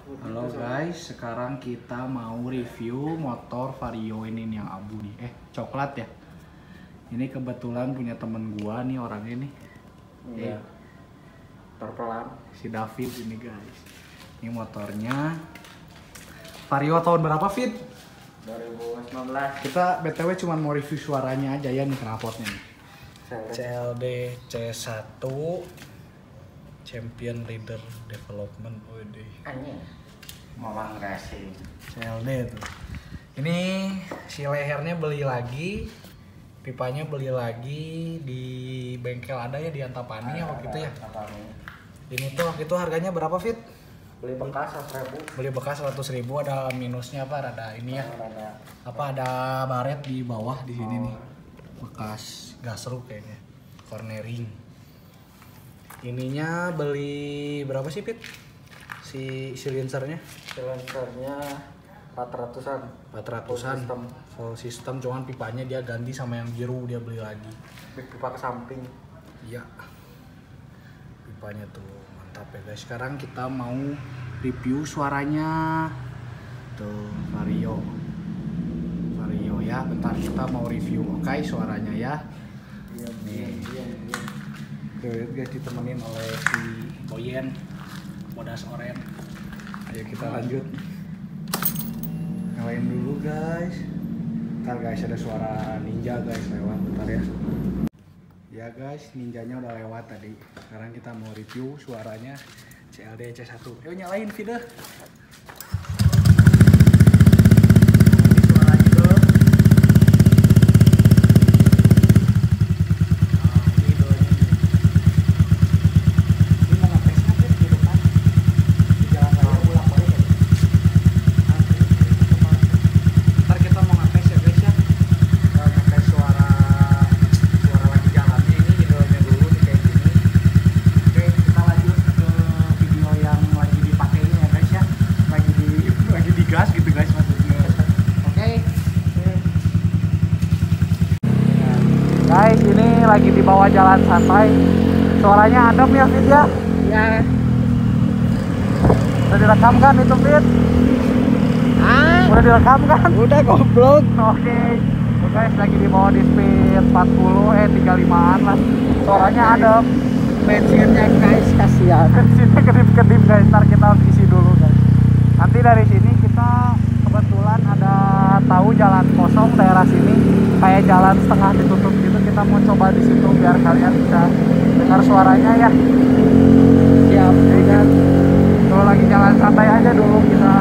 Halo guys, sekarang kita mau review motor Vario ini nih yang abu nih, coklat ya. Ini kebetulan punya temen gua nih orangnya nih. Iya. Terpelan. Si David ini guys. Ini motornya Vario tahun berapa Fit? 2019. Kita BTW cuma mau review suaranya aja ya nih knalpotnya nih. CLD C1 Champion Leader Development. Anjing. Mamang racing. CLD tuh. Ini si lehernya beli lagi, pipanya beli lagi di bengkel ada ya di Antapani ya waktu itu ya. Ini tuh waktu itu harganya berapa Fit? Beli bekas 100.000. Beli bekas 100.000, ada minusnya apa? Ada ini ya. Apa ada baret di bawah di sini nih. Bekas gasruk kayaknya. Cornering. Ininya beli berapa sih Fit? Si silencernya? Silencernya 400-an. 400-an. Full system, cuman pipanya dia ganti sama yang biru, dia beli lagi. Pipa ke samping. Iya. Pipanya tuh mantap ya guys. Sekarang kita mau review suaranya. Tuh Vario. Vario ya. Bentar kita mau review. Oke, suaranya ya. Iya. Tuh guys, ditemenin oleh si Boyen Modas Oren. Ayo kita lanjut. Nyalain dulu guys. Ntar guys ada suara ninja guys lewat, bentar ya. Ya guys, ninjanya udah lewat tadi. Sekarang kita mau review suaranya CLD C1. Ayo nyalain video. Gas gitu guys maksudnya. Oke. Guys, ini lagi di bawah jalan santai. Suaranya adem ya Fit ya? Ya. Udah direkam kan itu Fit? Udah direkam kan? Udah goblok. Oke. Guys, lagi di bawah di speed 35-an lah. Suaranya adem. Bensinnya guys kasihan. Bensinnya kedip-kedip guys. Ntar kita harus isi dulu guys. Nanti dari sini kita kebetulan ada tahu jalan kosong daerah sini, kayak jalan setengah ditutup gitu. Kita mau coba di situ biar kalian bisa dengar suaranya ya. Siap. Kan kalau lagi jalan santai aja dulu kita.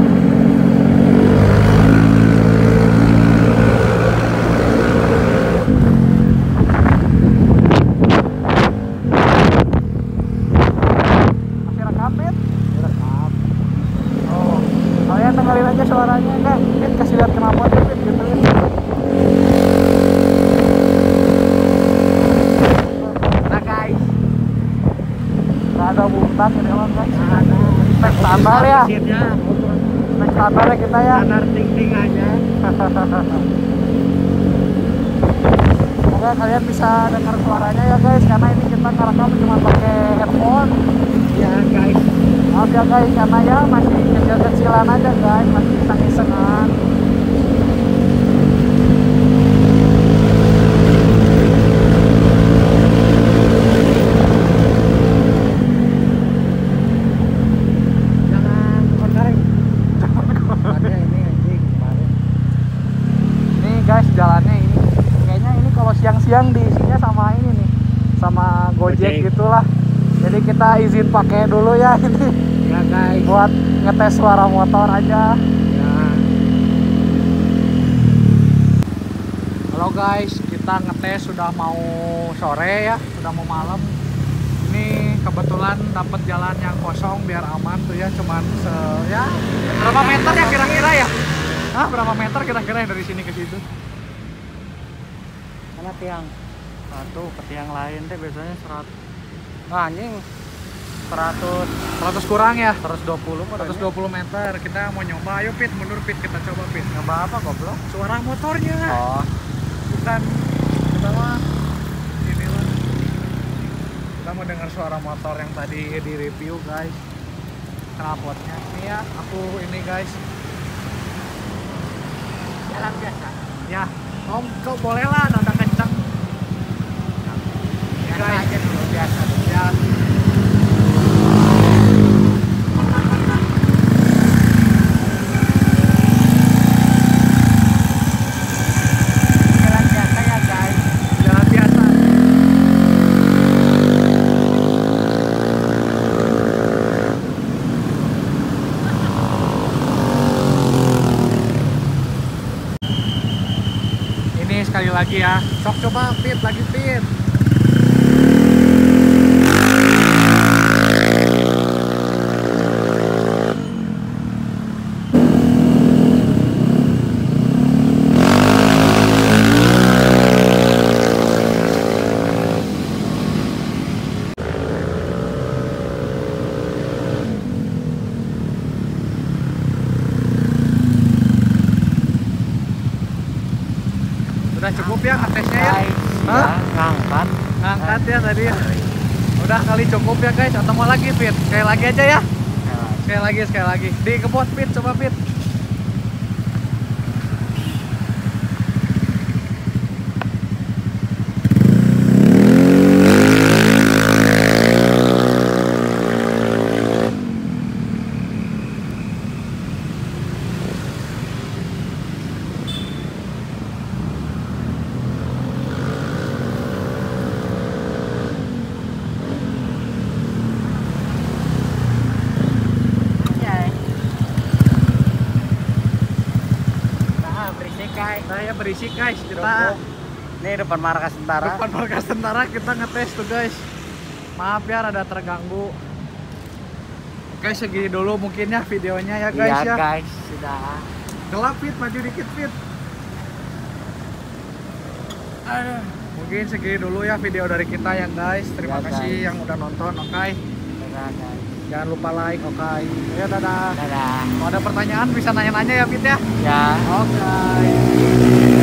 Masih rekam Fit? Rekam. Oh, kalian dengerin aja suaranya enggak? Fit kasih lihat kenapa aja Fit gitu ya. Nah guys. Nggak ada bungtan ini orang guys. Ada. Spek standar ya. Spek standar ya kita ya. Standar ting-ting aja. Semoga kalian bisa dengar suaranya ya guys, karena ini kita ngerekam cuma pakai headphone. Ya guys. Maaf ya guys, karena ya masih kecil-kecilan aja guys, masih iseng-isengan. Jangan korek. Ada ini anjing kemarin. Ini guys jalannya ini, kayaknya ini kalau siang-siang diisinya sama ini nih, sama Gojek gitulah. Jadi kita izin pakai dulu ya ini. Ya guys. Buat ngetes suara motor aja. Ya. Halo guys, kita ngetes sudah mau sore ya, sudah mau malam. Ini kebetulan dapat jalan yang kosong biar aman tuh ya, cuman ya berapa meter ya kira-kira ya? Berapa meter kira-kira dari sini ke situ? Mana tiang? Satu ke tiang lain teh biasanya 100. Nah, anjing 100 kurang ya? 120 120 meter. Kita mau nyoba, ayo Pit, mundur Pit, kita coba Pit. Nyoba apa goblok? Suara motornya. Oh. Bukan. Kita mah inilah. Kita mau dengar suara motor yang tadi di review guys. knalpotnya. Ini ya, aku ini guys. Jalan biasa. Ya, Om, kau boleh lah nada kencang. Ya, Biasa guys. aja dulu, biasa dulu. Ya, Jalan biasa ya guys. jalan biasa. Ini sekali lagi ya. Sok coba pit lagi pit. Udah cukup ya ngetesnya ya. Guys, Hah? ya, ngangkat. Ngangkat ya tadi ya. Udah kali cukup ya guys. Atau mau lagi pit? Sekali lagi aja ya. Sekali lagi. Di kebot pit, coba pit. Nah, berisik guys. Nah ya berisik guys. Kita Cukup. Ini depan markas tentara. depan markas tentara kita ngetes tuh guys. Maaf ya rada terganggu. Oke segini dulu mungkin ya videonya ya guys Iya ya. guys, sudah. Gelap fit, maju dikit fit. Aduh, mungkin segini dulu ya video dari kita ya guys. Terima Ya, kasih guys. yang udah nonton. Oke. Sudah guys. Jangan lupa like. Oke. Ya dadah. Dadah. Kalau ada pertanyaan bisa nanya-nanya ya fit ya. Ya. Oke.